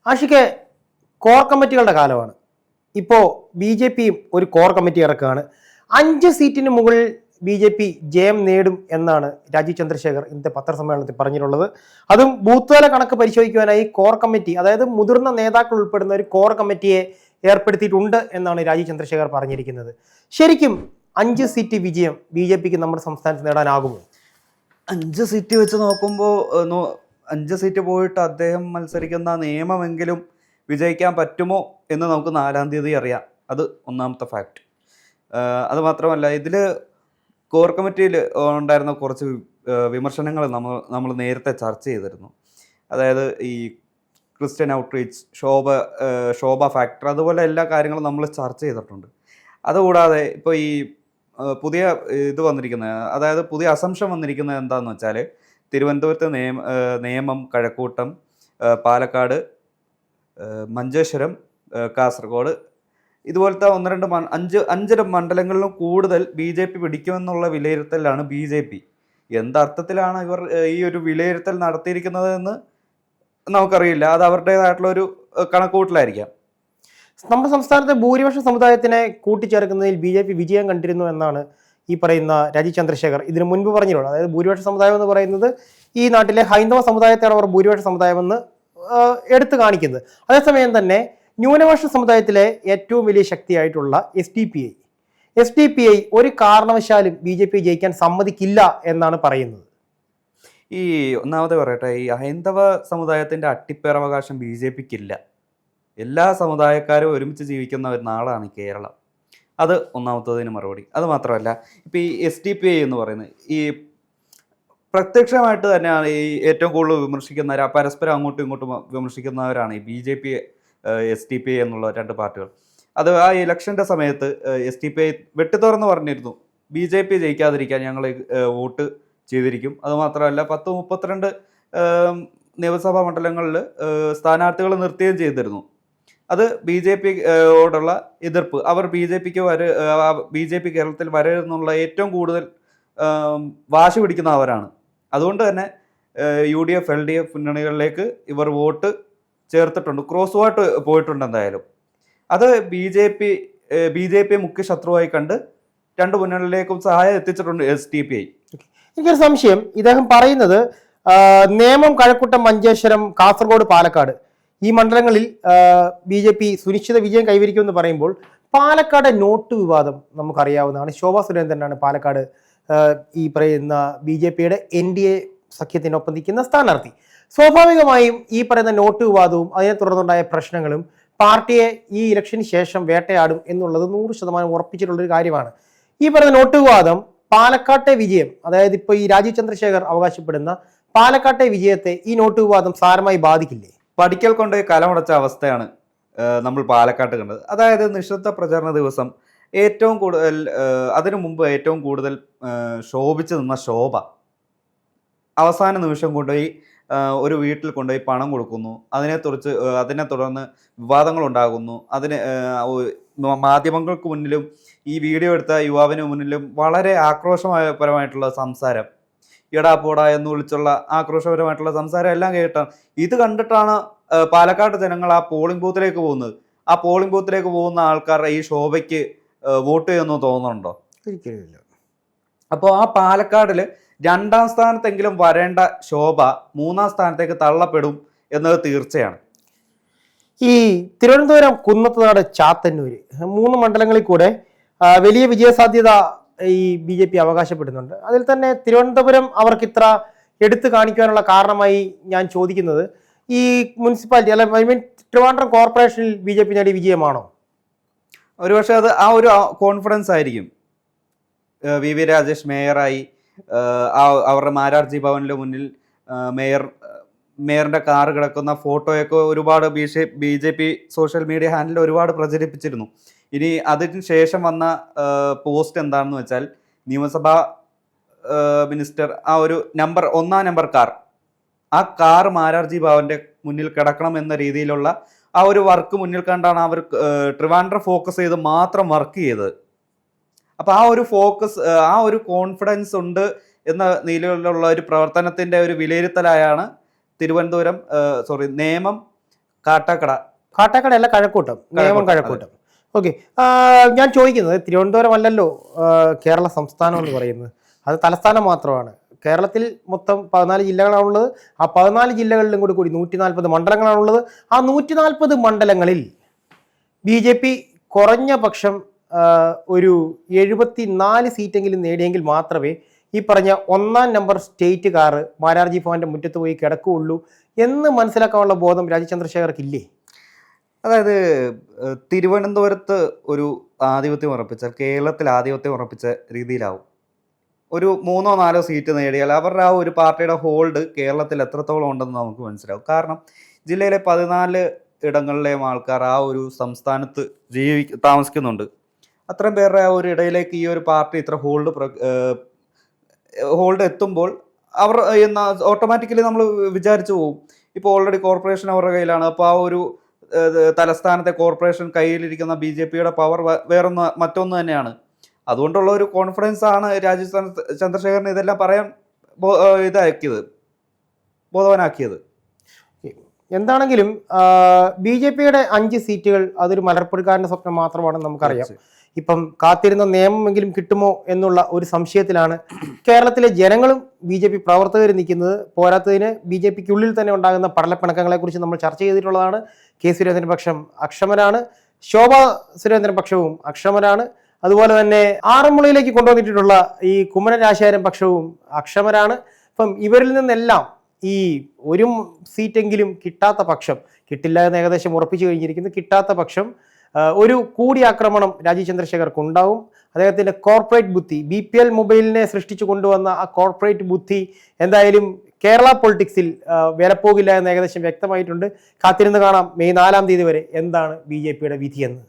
Ashik core കമ്മിറ്റികളുടെ കാലമാണ്. ഇപ്പോൾ B J പിയും ഒരു കോർ കമ്മിറ്റി ഇറക്കുകയാണ്. 5 സീറ്റിന് മുകളിൽ ബി ജെ പി ജയം നേടും എന്നാണ് രാജീവ് ചന്ദ്രശേഖർ ഇന്നത്തെ പത്രസമ്മേളനത്തിൽ പറഞ്ഞിട്ടുള്ളത്. അതും ബൂത്ത് തല കണക്ക് പരിശോധിക്കുവാനായി കോർ കമ്മിറ്റി, അതായത് മുതിർന്ന നേതാക്കൾ ഉൾപ്പെടുന്ന ഒരു കോർ കമ്മിറ്റിയെ ഏർപ്പെടുത്തിയിട്ടുണ്ട് എന്നാണ് രാജീവ് ചന്ദ്രശേഖർ പറഞ്ഞിരിക്കുന്നത്. ശരിക്കും 5 സീറ്റ് വിജയം ബി ജെ പിക്ക് നമ്മുടെ സംസ്ഥാനത്ത് നേടാനാകുമോ? 5 സീറ്റ് വെച്ച് നോക്കുമ്പോൾ 5 സീറ്റ് പോയിട്ട് അദ്ദേഹം മത്സരിക്കുന്ന നിയമമെങ്കിലും വിജയിക്കാൻ പറ്റുമോ എന്ന് നമുക്ക് 4-ാം തീയതി അറിയാം. അത് ഒന്നാമത്തെ ഫാക്ട്. അത് മാത്രമല്ല, ഇതിൽ കോർ കമ്മിറ്റിയിൽ ഉണ്ടായിരുന്ന കുറച്ച് വിമർശനങ്ങൾ നമ്മൾ നേരത്തെ ചർച്ച ചെയ്തിരുന്നു. അതായത് ഈ ക്രിസ്ത്യൻ ഔട്ട്റീച്ച്, ശോഭ ഫാക്ടർ, അതുപോലെ എല്ലാ കാര്യങ്ങളും നമ്മൾ ചർച്ച ചെയ്തിട്ടുണ്ട്. അതുകൂടാതെ ഇപ്പോൾ ഈ പുതിയ ഇത് വന്നിരിക്കുന്നത്, അതായത് പുതിയ അസംഷൻ വന്നിരിക്കുന്നത് എന്താണെന്ന് വെച്ചാൽ, തിരുവനന്തപുരത്ത് നേമം, കഴക്കൂട്ടം, പാലക്കാട്, മഞ്ചേശ്വരം, കാസർഗോഡ്, ഇതുപോലത്തെ 1-2 മണ്ഡലങ്ങളിലും കൂടുതൽ ബി ജെ പി പിടിക്കുമെന്നുള്ള വിലയിരുത്തലാണ് ബി ജെ പി. എന്തർത്ഥത്തിലാണ് ഇവർ ഈ ഒരു വിലയിരുത്തൽ നടത്തിയിരിക്കുന്നത് എന്ന് നമുക്കറിയില്ല. അത് അവരുടേതായിട്ടുള്ള ഒരു കണക്കുകൂട്ടലായിരിക്കാം. നമ്മുടെ സംസ്ഥാനത്തെ ഭൂരിപക്ഷ സമുദായത്തിനെ കൂട്ടിച്ചേർക്കുന്നതിൽ ബി ജെ പി വിജയം കണ്ടിരുന്നു എന്നാണ് ഈ പറയുന്ന രാജീവ് ചന്ദ്രശേഖർ ഇതിനു മുൻപ് പറഞ്ഞിട്ടുള്ളത്. അതായത് ഭൂരിപക്ഷ സമുദായം എന്ന് പറയുന്നത് ഈ നാട്ടിലെ ഹൈന്ദവ സമുദായത്തെയാണ് അവർ ഭൂരിപക്ഷ സമുദായമെന്ന് എടുത്തു കാണിക്കുന്നത്. അതേസമയം തന്നെ ന്യൂനപക്ഷ സമുദായത്തിലെ ഏറ്റവും വലിയ ശക്തിയായിട്ടുള്ള എസ് ഡി പി ഐ ഒരു കാരണവശാലും ബി ജെ പി ജയിക്കാൻ സമ്മതിക്കില്ല എന്നാണ് പറയുന്നത്. ഈ ഒന്നാമത് പറയട്ടെ, ഈ ഹൈന്ദവ സമുദായത്തിൻ്റെ അട്ടിപ്പേറവകാശം ബി ജെ പിക്കില്ല. എല്ലാ സമുദായക്കാരും ഒരുമിച്ച് ജീവിക്കുന്ന ഒരു നാടാണ് കേരളം. അത് ഒന്നാമത്തതിന് മറുപടി. അത് മാത്രമല്ല, ഇപ്പോൾ ഈ SDPI എന്ന് പറയുന്നത് ഈ പ്രത്യക്ഷമായിട്ട് തന്നെയാണ് ഈ ഏറ്റവും കൂടുതൽ വിമർശിക്കുന്നവർ, പരസ്പരം അങ്ങോട്ടും ഇങ്ങോട്ടും വിമർശിക്കുന്നവരാണ് ഈ BJP, SDPI എന്നുള്ള 2 പാർട്ടികൾ. അത് ആ ഇലക്ഷൻ്റെ സമയത്ത് SDPI വെട്ടിത്തുറന്ന് പറഞ്ഞിരുന്നു, BJP ജയിക്കാതിരിക്കാൻ ഞങ്ങൾ വോട്ട് ചെയ്തിരിക്കും. അതുമാത്രമല്ല 10-32 നിയമസഭാ മണ്ഡലങ്ങളിൽ സ്ഥാനാർത്ഥികൾ നിർത്തുകയും ചെയ്തിരുന്നു. അത് BJPയോടുള്ള എതിർപ്പ്, അവർ BJP കേരളത്തിൽ വരരുന്നുള്ള ഏറ്റവും കൂടുതൽ വാശി പിടിക്കുന്ന അവരാണ്. അതുകൊണ്ട് തന്നെ UDF, LDF മുന്നണികളിലേക്ക് ഇവർ വോട്ട് ചേർത്തിട്ടുണ്ട്, ക്രോസ് വോട്ട് പോയിട്ടുണ്ട്. എന്തായാലും അത് BJP മുഖ്യ ശത്രുവായി കണ്ട് 2 മുന്നണികളിലേക്കും സഹായം എത്തിച്ചിട്ടുണ്ട് SDPI. എനിക്കൊരു സംശയം, ഇദ്ദേഹം പറയുന്നത് നേമം, കഴക്കൂട്ടം, മഞ്ചേശ്വരം, കാസർഗോഡ്, പാലക്കാട് ഈ മണ്ഡലങ്ങളിൽ BJP സുനിശ്ചിത വിജയം കൈവരിക്കുമെന്ന് പറയുമ്പോൾ പാലക്കാട് നോട്ട് വിവാദം നമുക്കറിയാവുന്നതാണ്. ശോഭാ സുരേന്ദ്രനാണ് പാലക്കാട് ഈ പറയുന്ന BJPയുടെ NDA സഖ്യത്തിനൊപ്പം നിൽക്കുന്ന സ്ഥാനാർത്ഥി. സ്വാഭാവികമായും ഈ പറയുന്ന നോട്ട് വിവാദവും അതിനെ തുടർന്നുണ്ടായ പ്രശ്നങ്ങളും പാർട്ടിയെ ഈ ഇലക്ഷന് ശേഷം വേട്ടയാടും എന്നുള്ളത് 100% ഉറപ്പിച്ചിട്ടുള്ളൊരു കാര്യമാണ്. ഈ പറയുന്ന നോട്ട് വിവാദം പാലക്കാട്ടെ വിജയം, അതായത് ഇപ്പോൾ ഈ രാജീവ് ചന്ദ്രശേഖർ അവകാശപ്പെടുന്ന പാലക്കാട്ടെ വിജയത്തെ ഈ നോട്ട് വിവാദം സാരമായി ബാധിക്കില്ലേ? പഠിക്കൽ കൊണ്ട് കലമുടച്ച അവസ്ഥയാണ് നമ്മൾ പാലക്കാട്ട് കണ്ടത്. അതായത് നിശബ്ദ പ്രചാരണ ദിവസം ഏറ്റവും കൂടുതൽ, അതിനു മുമ്പ് ഏറ്റവും കൂടുതൽ ശോഭിച്ചു നിന്ന ശോഭ അവസാന നിമിഷം കൊണ്ടുപോയി ഒരു വീട്ടിൽ കൊണ്ടുപോയി പണം കൊടുക്കുന്നു. അതിനെ തുടർന്ന് വിവാദങ്ങൾ ഉണ്ടാകുന്നു. മാധ്യമങ്ങൾക്ക് മുന്നിലും ഈ വീഡിയോ എടുത്ത യുവാവിന് മുന്നിലും വളരെ ആക്രോശപരമായിട്ടുള്ള സംസാരം, എടാ പോടാ എന്ന് വിളിച്ചുള്ള ആക്രോശപരമായിട്ടുള്ള സംസാരം എല്ലാം കേട്ടാണ്. ഇത് കണ്ടിട്ടാണ് പാലക്കാട് ജനങ്ങൾ ആ പോളിംഗ് ബൂത്തിലേക്ക് പോകുന്നത്. ആ പോളിംഗ് ബൂത്തിലേക്ക് പോകുന്ന ആൾക്കാർ ഈ ശോഭയ്ക്ക് വോട്ട് ചെയ്യുമെന്ന് തോന്നുന്നുണ്ടോ? ഒരിക്കലുമില്ല. അപ്പോൾ ആ പാലക്കാടിൽ 2ാം സ്ഥാനത്തെങ്കിലും വരേണ്ട ശോഭ 3ാം സ്ഥാനത്തേക്ക് തള്ളപ്പെടും എന്നത് തീർച്ചയാണ്. ഈ തിരുവനന്തപുരം, കുന്നത്തുനാട്, ചാത്തന്നൂര് 3 മണ്ഡലങ്ങളിൽ കൂടെ വലിയ വിജയസാധ്യത ഈ BJP അവകാശപ്പെടുന്നുണ്ട്. അതിൽ തന്നെ തിരുവനന്തപുരം അവർക്ക് ഇത്ര എടുത്തു കാണിക്കാനുള്ള കാരണമായി ഞാൻ ചോദിക്കുന്നത്, ഈ മുനിസിപ്പാലിറ്റി അല്ല ട്രിവാൻഡ്രം കോർപ്പറേഷനിൽ BJP നേടിയ വിജയമാണോ? ഒരുപക്ഷെ അത് ആ ഒരു കോൺഫിഡൻസ് ആയിരിക്കും. VV രാജേഷ് മേയറായി, അവരുടെ മാരാർജി ഭവനിലെ മുന്നിൽ മേയറിന്റെ കാറ് കിടക്കുന്ന ഫോട്ടോയൊക്കെ ഒരുപാട് BJP സോഷ്യൽ മീഡിയ ഹാൻഡിൽ ഒരുപാട് പ്രചരിപ്പിച്ചിരുന്നു. ഇനി അതിന് ശേഷം വന്ന പോസ്റ്റ് എന്താണെന്ന് വെച്ചാൽ, നിയമസഭാ മിനിസ്റ്റർ ആ ഒരു 1-ാം നമ്പർ കാർ, ആ കാർ മാരാർജി ഭവന്റെ മുന്നിൽ കിടക്കണം എന്ന രീതിയിലുള്ള ആ ഒരു വർക്ക് മുന്നിൽ കണ്ടാണ് അവർ ട്രിവാൻഡ്രം ഫോക്കസ് ചെയ്ത് മാത്രം വർക്ക് ചെയ്തത്. അപ്പോൾ ആ ഒരു ഫോക്കസ്, ആ ഒരു കോൺഫിഡൻസ് ഉണ്ട് എന്ന നിലയിലുള്ള ഒരു പ്രവർത്തനത്തിൻ്റെ ഒരു വിലയിരുത്തലായാണ് നേമം, കാട്ടാക്കട അല്ല, കഴക്കൂട്ടം, നേമം കഴക്കൂട്ടം. ഓക്കെ, ഞാൻ ചോദിക്കുന്നത് തിരുവനന്തപുരം അല്ലല്ലോ കേരള സംസ്ഥാനം എന്ന് പറയുന്നത്, അത് തലസ്ഥാനം മാത്രമാണ്. കേരളത്തിൽ മൊത്തം 14 ജില്ലകളാണുള്ളത്. ആ 14 ജില്ലകളിലും കൂടി 140 മണ്ഡലങ്ങളാണുള്ളത്. ആ 140 മണ്ഡലങ്ങളിൽ BJP കുറഞ്ഞ പക്ഷം ഒരു 74 സീറ്റെങ്കിലും നേടിയെങ്കിൽ മാത്രമേ ഈ പറഞ്ഞ 1ാം നമ്പർ സ്റ്റേറ്റ് കാറ് മാരാർജി ഭവന്റെ മുറ്റത്ത് പോയി കിടക്കുകയുള്ളൂ എന്ന് മനസ്സിലാക്കാനുള്ള ബോധം രാജീവ് ചന്ദ്രശേഖർക്ക് ഇല്ലേ? അതായത് തിരുവനന്തപുരത്ത് ഒരു ആധിപത്യം ഉറപ്പിച്ചാൽ കേരളത്തിൽ ആധിപത്യം ഉറപ്പിച്ച രീതിയിലാവും. ഒരു 3ഓ 4ഓ സീറ്റ് നേടിയാൽ അവരുടെ ആ ഒരു പാർട്ടിയുടെ ഹോൾഡ് കേരളത്തിൽ എത്രത്തോളം ഉണ്ടെന്ന് നമുക്ക് മനസ്സിലാവും. കാരണം ജില്ലയിലെ 14 ഇടങ്ങളിലെയും ആൾക്കാർ ആ ഒരു സംസ്ഥാനത്ത് താമസിക്കുന്നുണ്ട്. അത്രയും പേരുടെ ആ ഒരു ഇടയിലേക്ക് ഈ ഒരു പാർട്ടി ഇത്ര ഹോൾഡ് എത്തുമ്പോൾ അവർ ഓട്ടോമാറ്റിക്കലി നമ്മൾ വിചാരിച്ചു പോകും, ഇപ്പോൾ ഓൾറെഡി കോർപ്പറേഷൻ അവരുടെ കയ്യിലാണ്. അപ്പോൾ ആ ഒരു തലസ്ഥാനത്തെ കോർപ്പറേഷൻ കയ്യിലിരിക്കുന്ന BJPയുടെ പവർ മറ്റൊന്ന് തന്നെയാണ്. അതുകൊണ്ടുള്ള ഒരു കോൺഫിഡൻസ് ആണ് രാജീവ് ചന്ദ്രശേഖരന് ഇതെല്ലാം പറയാൻ ബോധവാനാക്കിയത്. എന്താണെങ്കിലും BJPയുടെ 5 സീറ്റുകൾ അതൊരു മലർപ്പൊടിക്കാരന്റെ സ്വപ്നം മാത്രമാണെന്ന് നമുക്കറിയാം. ഇപ്പം കാത്തിരുന്ന നിയമമെങ്കിലും കിട്ടുമോ എന്നുള്ള ഒരു കേരളത്തിലെ ജനങ്ങളും BJP പ്രവർത്തകർ നിൽക്കുന്നത്. പോരാത്തതിന് BJPക്കുള്ളിൽ തന്നെ ഉണ്ടാകുന്ന പടലപ്പിണക്കങ്ങളെ കുറിച്ച് നമ്മൾ ചർച്ച ചെയ്തിട്ടുള്ളതാണ്. കെ സുരേന്ദ്രൻ പക്ഷം അക്ഷമരാണ്, ശോഭാ സുരേന്ദ്രൻ പക്ഷവും അക്ഷമരാണ്. അതുപോലെ തന്നെ ആറന്മുളയിലേക്ക് കൊണ്ടുവന്നിട്ടുള്ള ഈ കുമ്മനം രാജശേഖരൻ പക്ഷവും അക്ഷമരാണ്. അപ്പം ഇവരിൽ നിന്നെല്ലാം ഈ ഒരു സീറ്റെങ്കിലും കിട്ടാത്ത പക്ഷം, കിട്ടില്ല എന്ന് ഏകദേശം ഉറപ്പിച്ചു കഴിഞ്ഞിരിക്കുന്നു, കിട്ടാത്ത പക്ഷം ഒരു കൂടിയാക്രമണം രാജീവ് ചന്ദ്രശേഖർക്ക് ഉണ്ടാവും. അദ്ദേഹത്തിന്റെ കോർപ്പറേറ്റ് ബുദ്ധി, BPL മൊബൈലിനെ സൃഷ്ടിച്ചു കൊണ്ടുവന്ന ആ കോർപ്പറേറ്റ് ബുദ്ധി എന്തായാലും കേരള പൊളിറ്റിക്സിൽ വിലപ്പോകില്ല എന്ന് ഏകദേശം വ്യക്തമായിട്ടുണ്ട്. കാത്തിരുന്ന് കാണാം മെയ് 4-ാം തീയതി വരെ എന്താണ് BJPയുടെ വിധിയെന്ന്.